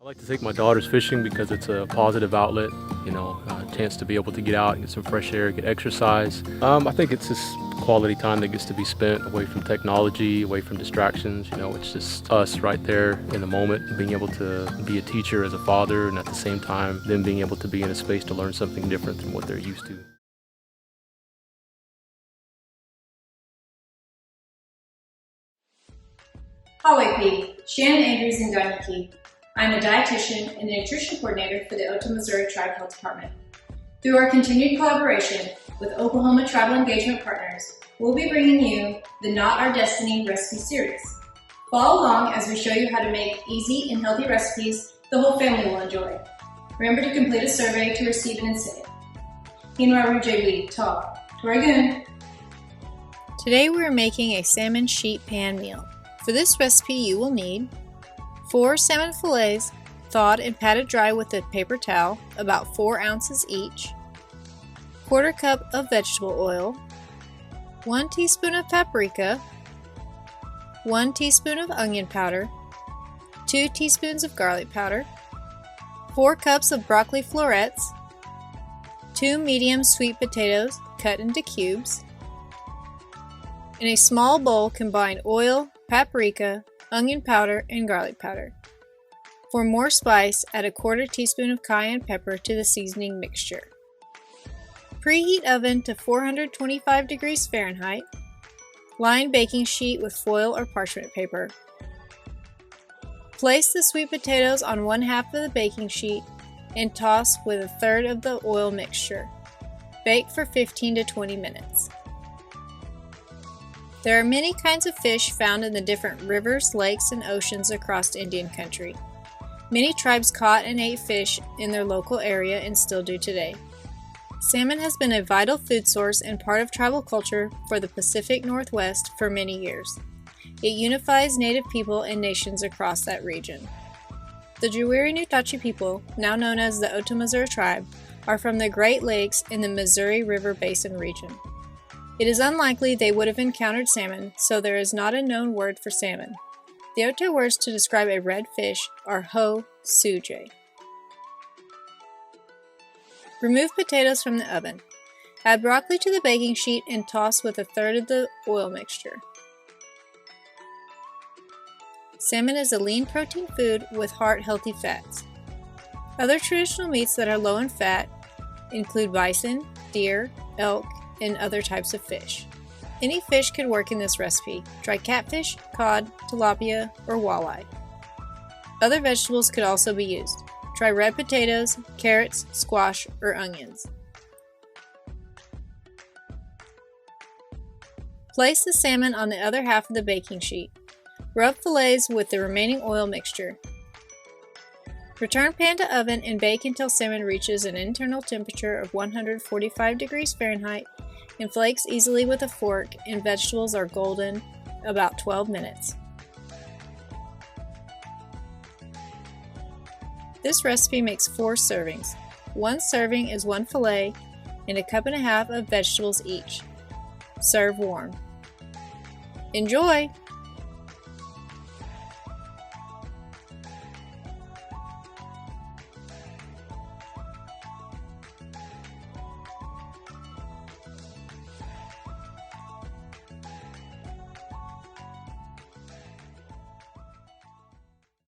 I like to take my daughters fishing because it's a positive outlet, a chance to be able to get out and get some fresh air, get exercise. I think it's just quality time that gets to be spent away from technology, away from distractions. It's just us right there in the moment, being able to be a teacher as a father, and at the same time, them being able to be in a space to learn something different than what they're used to. Hawaii, Shannon Andrews in Ganyaki. I'm a dietitian and a nutrition coordinator for the Otoe-Missouria Tribe Health Department. Through our continued collaboration with Oklahoma Tribal Engagement Partners, we'll be bringing you the Not Our Destiny recipe series. Follow along as we show you how to make easy and healthy recipes the whole family will enjoy. Remember to complete a survey to receive an incentive. Hinwa Rujewi, Ta, Torigun. Today we are making a salmon sheet pan meal. For this recipe you will need 4 salmon fillets thawed and patted dry with a paper towel, about 4 ounces each, 1/4 cup of vegetable oil, 1 teaspoon of paprika, 1 teaspoon of onion powder, 2 teaspoons of garlic powder, 4 cups of broccoli florets, 2 medium sweet potatoes cut into cubes. In a small bowl, combine oil, paprika, onion powder, and garlic powder. For more spice, add a 1/4 teaspoon of cayenne pepper to the seasoning mixture. Preheat oven to 425 degrees Fahrenheit. Line baking sheet with foil or parchment paper. Place the sweet potatoes on 1/2 of the baking sheet and toss with 1/3 of the oil mixture. Bake for 15 to 20 minutes. There are many kinds of fish found in the different rivers, lakes, and oceans across Indian country. Many tribes caught and ate fish in their local area and still do today. Salmon has been a vital food source and part of tribal culture for the Pacific Northwest for many years. It unifies Native people and nations across that region. The Juweri-Nutachi people, now known as the Otoe-Missouria tribe, are from the Great Lakes in the Missouri River Basin region. It is unlikely they would have encountered salmon, so there is not a known word for salmon. The Otoe words to describe a red fish are ho, suje. Remove potatoes from the oven. Add broccoli to the baking sheet and toss with 1/3 of the oil mixture. Salmon is a lean protein food with heart-healthy fats. Other traditional meats that are low in fat include bison, deer, elk, and other types of fish. Any fish could work in this recipe: dry catfish, cod, tilapia, or walleye. Other vegetables could also be used. Try red potatoes, carrots, squash, or onions. Place the salmon on the other half of the baking sheet. Rub fillets with the remaining oil mixture. Return pan to oven and bake until salmon reaches an internal temperature of 145 degrees Fahrenheit and flakes easily with a fork and vegetables are golden, about 12 minutes. This recipe makes 4 servings. 1 serving is 1 fillet and 1.5 cups of vegetables each. Serve warm. Enjoy!